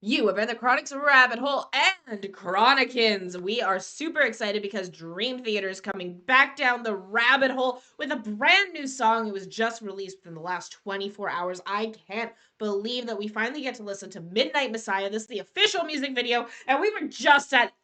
You have EntertheCronic's Rabbit Hole and Chronicins. We are super excited because Dream Theater is coming back down the rabbit hole with a brand new song. It was just released within the last 24 hours. I can't believe that we finally get to listen to Midnight Messiah. This is the official music video, and we were just at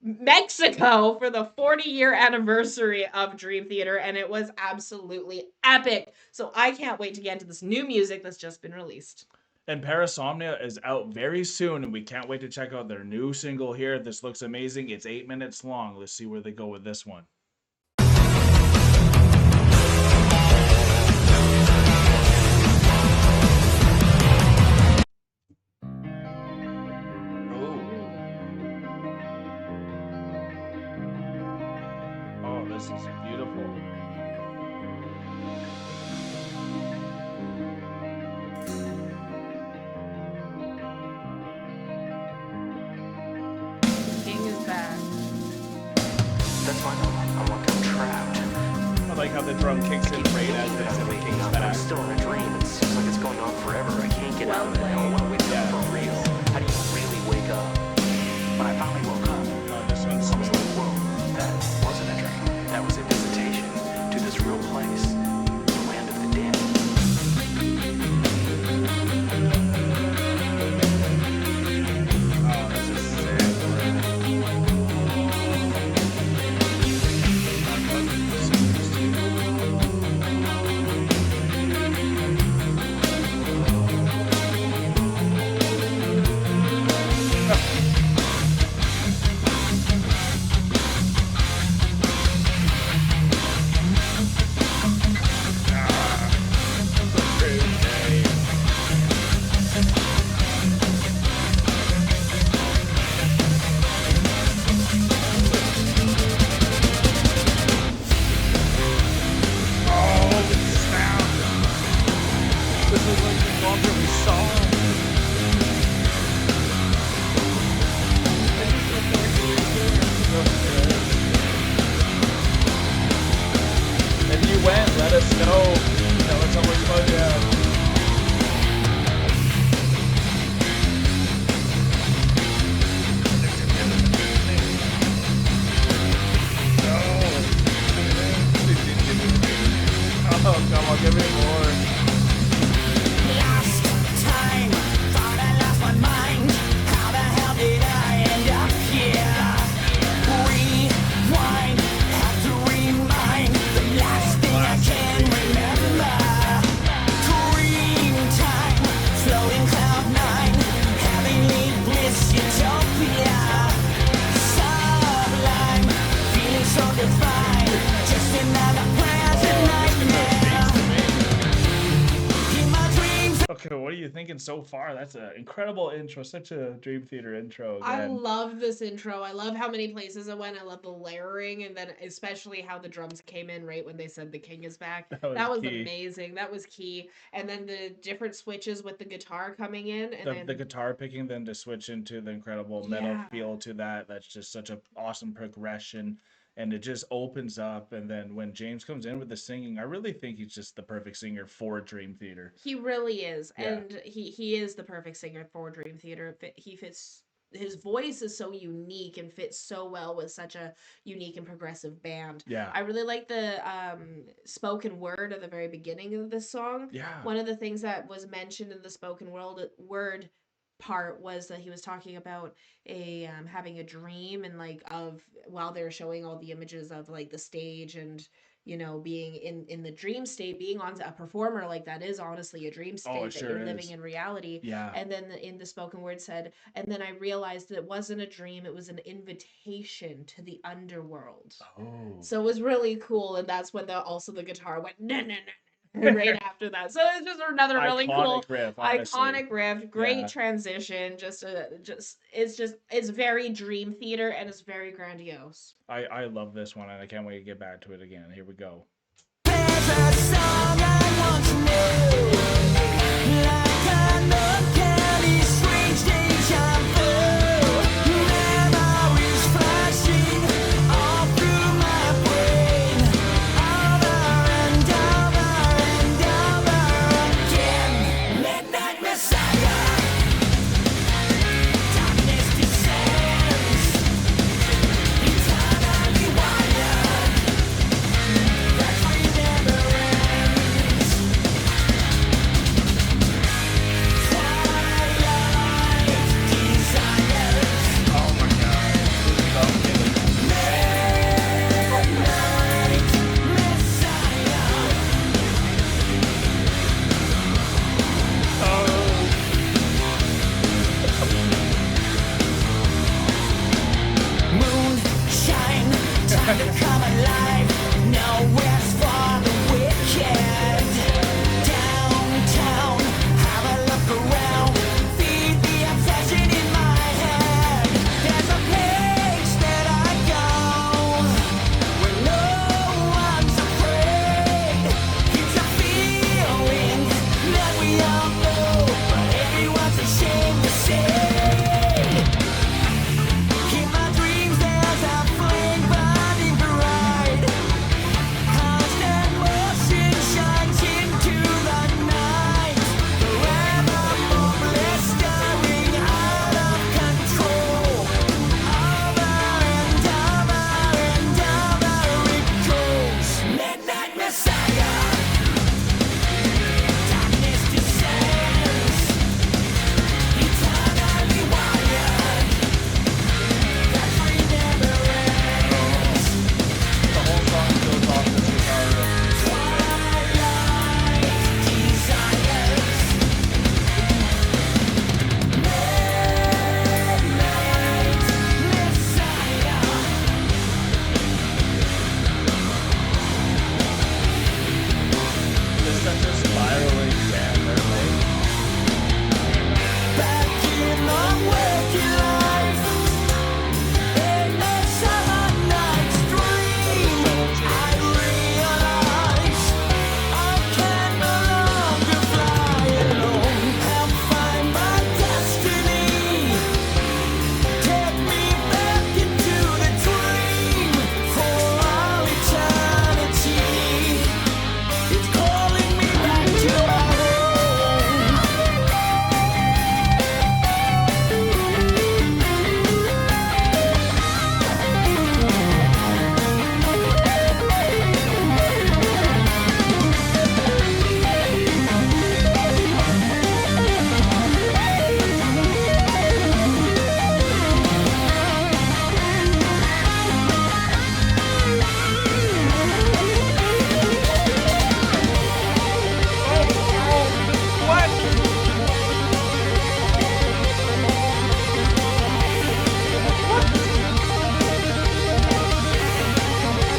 Mexico for the 40-year anniversary of Dream Theater, and it was absolutely epic. So I can't wait to get into this new music that's just been released. And Parasomnia is out very soon, and we can't wait to check out their new single here. This looks amazing. It's 8 minutes long. Let's see where they go with this one. Oh, this is beautiful. King is back. That's fine. I want them trapped. I like how the drum kicks in right as they say the king's I'm back. still in a dream. It seems like it's going on forever. I can't get out of it. I don't want to wake up for real. How do you really wake up? When I finally woke up, Oh, this one's I was like, whoa, that wasn't a dream. That was a visitation to this real place, the land of the dead. Oh, this is sick. This is like the longer we saw. If you went, let us know. Tell us how much fun you had. Oh, come on, give me more. Last time, thought I lost my mind. How the hell did I end up here? Rewind, have to remind. The last thing I can remember. Dream time, floating cloud nine. Heavenly bliss, utopia. Sublime, feeling so divine. Just another present nightmare. In my dreams. Okay, what are you thinking so far? That's an incredible intro. Such a Dream Theater intro I again. love this intro. I love how many places it went. I love the layering, and then especially how the drums came in right when they said the king is back. That was key. Amazing. That was key. And then the different switches with the guitar coming in, and The then guitar picking, then to switch into the incredible metal Yeah. feel to that. That's just such an awesome progression. And it just opens up. And then when James comes in with the singing, I really think he's just the perfect singer for Dream Theater. he really is, Yeah. and he is the perfect singer for Dream Theater. He fits. His voice is so unique and fits so well with such a unique and progressive band. Yeah. I really like the spoken word at the very beginning of this song. Yeah. One of the things that was mentioned in the spoken word part was that he was talking about a having a dream, and like of while they were showing all the images of like the stage, and being in the dream state, being on a performer like that is honestly a dream state, Oh, it that sure you're living is. in reality. Yeah. And then in the spoken word said, and then I realized that it wasn't a dream, it was an invitation to the underworld. Oh. So it was really cool, and that's when the guitar went no no no right after that. So it's just another really cool Iconic riff, honestly. iconic riff, great Yeah. transition. It's very Dream Theater, and it's very grandiose. I love this one, and I can't wait to get back to it again. Here we go. There's a song I once knew, like an uncanny, strange deja vu. Memories flashing all through my brain, over and over again. Midnight Messiah. come alive. Nowhere's for the wicked. Downtown, have a look around. Feed the obsession in my head. There's a place that I go where no one's afraid. It's a feeling that we all know, but everyone's ashamed to say. In my dreams there's a flame burning bright. Constant motion shines into the night. Forevermore blistering out of control. Over and over and over it goes. Midnight Messiah. Darkness descends. Eternally wired. That dream never ends. The whole song goes off this guitar riff. Twilight desires. Midnight Messiah. It's such a spiraling band. They're like, Back in the working life. In the summer night's dream, I realize I can no longer fly alone. Help find my destiny. Take me back into the dream for all eternity. It's calling me back to my home.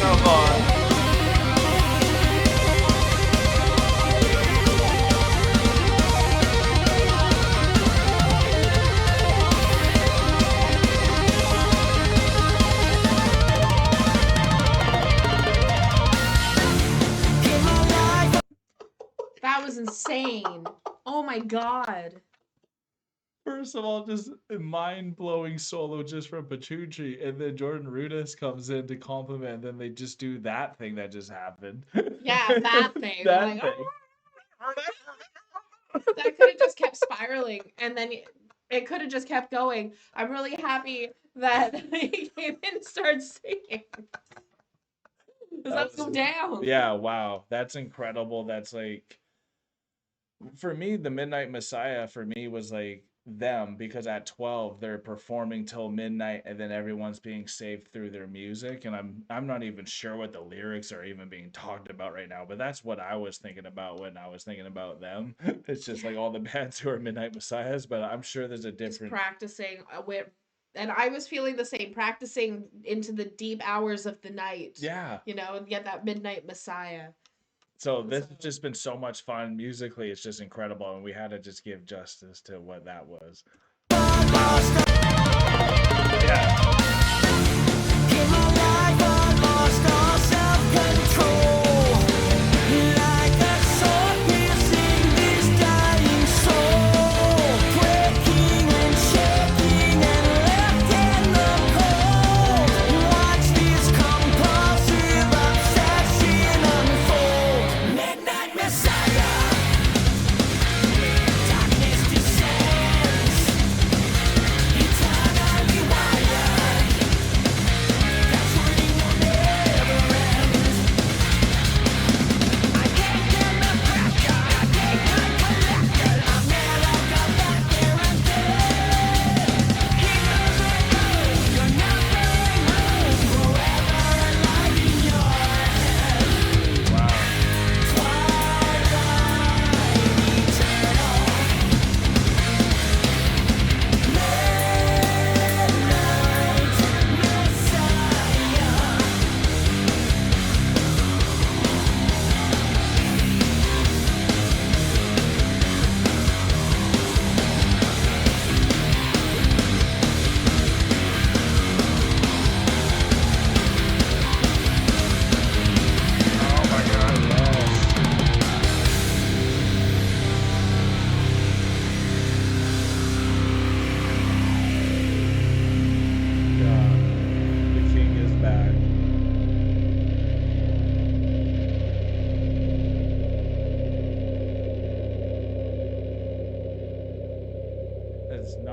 come on. In my life, That was insane. Oh my god. First of all, just a mind-blowing solo just from Petrucci, and then Jordan Rudess comes in to compliment, and then they just do that thing that just happened. Yeah, that thing. That Like, thing. that could have just kept spiraling, and then it could have just kept going. I'm really happy that he came in and started singing. Because let's go down. Yeah, wow. That's incredible. That's like, for me, the Midnight Messiah for me was like them, because at 12 they're performing till midnight and then everyone's being saved through their music, and I'm not even sure what the lyrics are even being talked about right now, but that's what I was thinking about when I was thinking about them. It's just like all the bands who are Midnight Messiahs, but I'm sure there's a Just different practicing and I was feeling the same, practicing into the deep hours of the night. yeah. You know, and get that Midnight Messiah. So this has just been so much fun musically. It's just incredible, and we had to just give justice to what that was. Yeah. in my life, I lost all self-control. Like a sword piercing this dying soul, breaking and shaking and left in the cold. Watch this compulsive obsession unfold. Midnight Messiah. Darkness descends.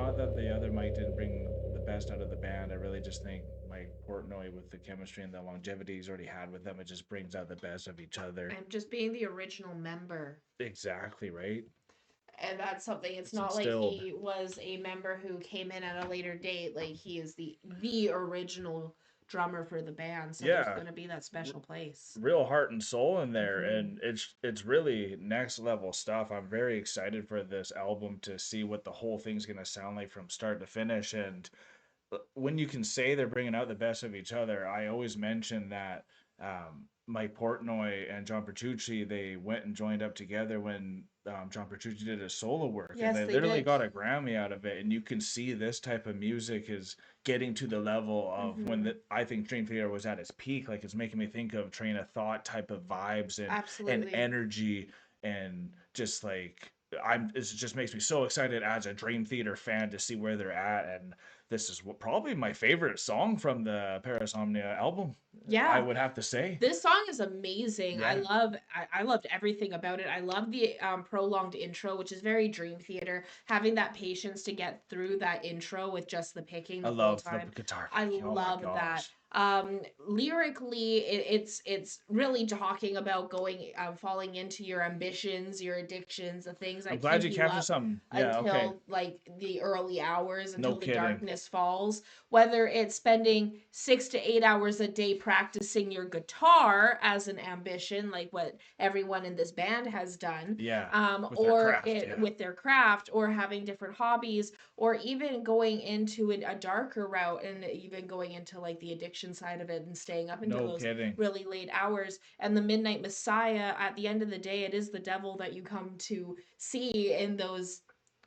not that the other Mike didn't bring the best out of the band. I really just think Mike Portnoy, with the chemistry and the longevity he's already had with them, it just brings out the best of each other. And just being the original member. Exactly, right? And that's something, it's not instilled. like he was a member who came in at a later date. Like, he is the original drummer for the band, so there's going to be that special place. Real heart and soul in there, Mhm. and it's really next level stuff. I'm very excited for this album to see what the whole thing's going to sound like from start to finish. And when you can say they're bringing out the best of each other, I always mention that Mike Portnoy and John Petrucci, they went and joined up together when John Petrucci did his solo work, Yes, and they they literally did. got a Grammy out of it. And you can see this type of music is getting to the level of when I think Dream Theater was at its peak. Like, it's making me think of Train of Thought type of vibes and Absolutely. energy, and just like it just makes me so excited as a Dream Theater fan to see where they're at. And this is probably my favorite song from the Parasomnia album. Yeah. I would have to say. This song is amazing. Yeah. I loved everything about it. I love the prolonged intro, which is very Dream Theater. Having that patience to get through that intro with just the picking the I whole love time. the guitar. I picking. Oh my love that. gosh. Lyrically, it's really talking about going falling into your ambitions, your addictions, the things that I'm glad keep you you captured up something. Yeah, until okay. like the early hours, No until the kidding. darkness falls. Whether it's spending 6 to 8 hours a day practicing your guitar as an ambition, like what everyone in this band has done, Yeah. With their or craft, yeah. with their craft, or having different hobbies, or even going into a darker route, and even going into like the addiction side of it and staying up until No those kidding. really late hours. And the Midnight Messiah, at the end of the day, it is the devil that you come to see in those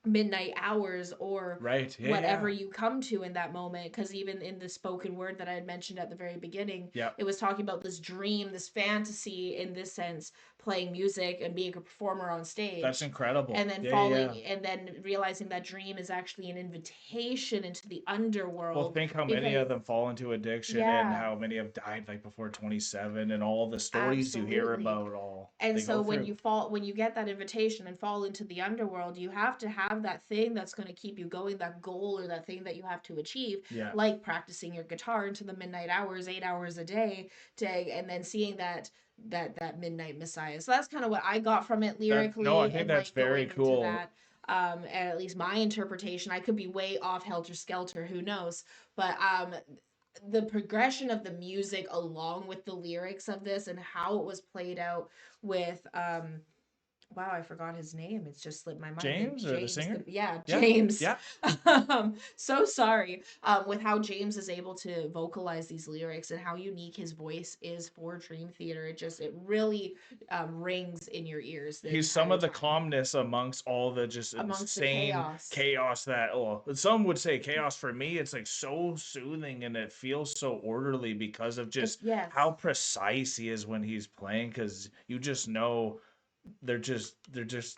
midnight hours, or Right. Yeah. whatever Yeah. you come to in that moment. Because even in the spoken word that I had mentioned at the very beginning, Yep. it was talking about this dream, this fantasy, in this sense, playing music and being a performer on stage. That's incredible. And then and then realizing that dream is actually an invitation into the underworld. Well, think how many of them fall into addiction, and how many have died like before 27, and all the stories you hear Absolutely. about all. And they so go when through. you get that invitation and fall into the underworld, you have to have that thing that's going to keep you going, that goal, or that thing that you have to achieve, Yeah. like practicing your guitar into the midnight hours, 8 hours a day, and then seeing that midnight Messiah. So that's kind of what I got from it lyrically. No, I think and that's like very going cool. into that. And at least my interpretation, I could be way off helter skelter, who knows? But the progression of the music along with the lyrics of this, and how it was played out with wow, I forgot his name. It's just slipped my mind. James, or the singer? Yeah, Yeah, James. yeah. So sorry. With how James is able to vocalize these lyrics, and how unique his voice is for Dream Theater. It really rings in your ears. He's some of the time. calmness amongst all the just Amongst the insane chaos. that, some would say chaos. For me, it's like so soothing, and it feels so orderly because of just Yes. how precise he is when he's playing, because you just know they're just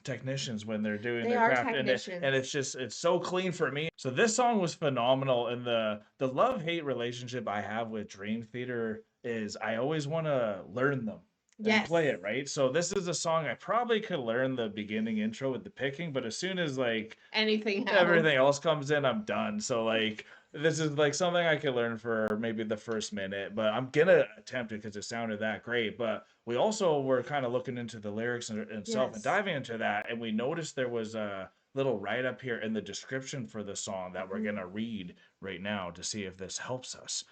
technicians when they're doing They their are craft, and technicians. it's so clean for me. So this song was phenomenal, and the love-hate relationship I have with Dream Theater is I always want to learn them and Yes. play it, right? So this is a song I probably could learn the beginning intro with the picking, but as soon as like Anything else. everything else comes in, I'm done. So like this is like something I could learn for maybe the first minute, but I'm gonna attempt it because it sounded that great. But we also were kind of looking into the lyrics and itself, and Yes. diving into that, and we noticed there was a little write up here in the description for the song that we're gonna read right now to see if this helps us.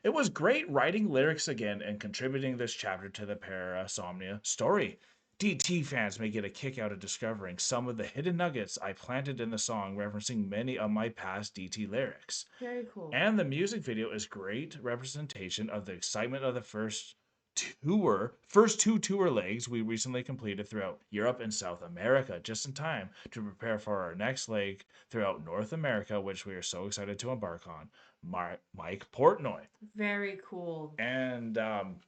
It was great writing lyrics again and contributing this chapter to the Parasomnia story. DT fans may get a kick out of discovering some of the hidden nuggets I planted in the song, referencing many of my past DT lyrics. Very cool. And the music video is great representation of the excitement of the first two tour legs we recently completed throughout Europe and South America, just in time to prepare for our next leg throughout North America, which we are so excited to embark on. Mike Portnoy. Very cool. And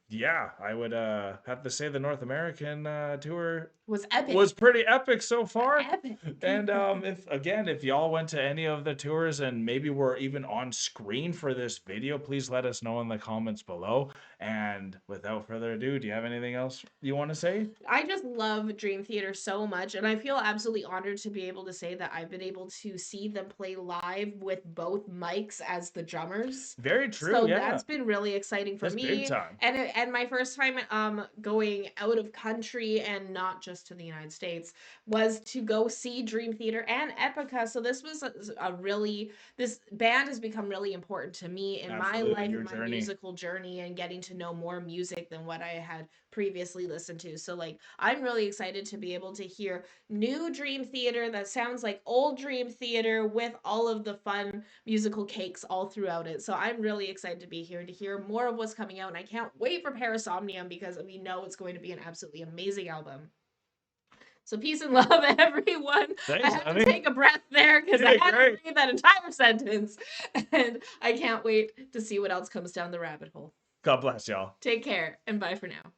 yeah, I would have to say the North American tour Was epic. was pretty epic so far. Epic. And if y'all went to any of the tours and maybe were even on screen for this video, please let us know in the comments below. And without further ado, do you have anything else you want to say? I just love Dream Theater so much, and I feel absolutely honored to be able to say that I've been able to see them play live with both mics as the drummers. Very true. So yeah, that's been really exciting for that's me. big time. And my first time going out of country and not just to the United States was to go see Dream Theater and Epica. So this was this band has become really important to me in Absolutely, my life, your in my journey. musical journey, and getting to know more music than what I had previously listened to. So like I'm really excited to be able to hear new Dream Theater that sounds like old Dream Theater with all of the fun musical cakes all throughout it. So I'm really excited to be here to hear more of what's coming out, and I can't wait for Parasomnium because we know it's going to be an absolutely amazing album. So peace and love, everyone. Thanks, I had honey. to take a breath there because You I did had great. to read that entire sentence, and I can't wait to see what else comes down the rabbit hole. God bless y'all. Take care, and bye for now.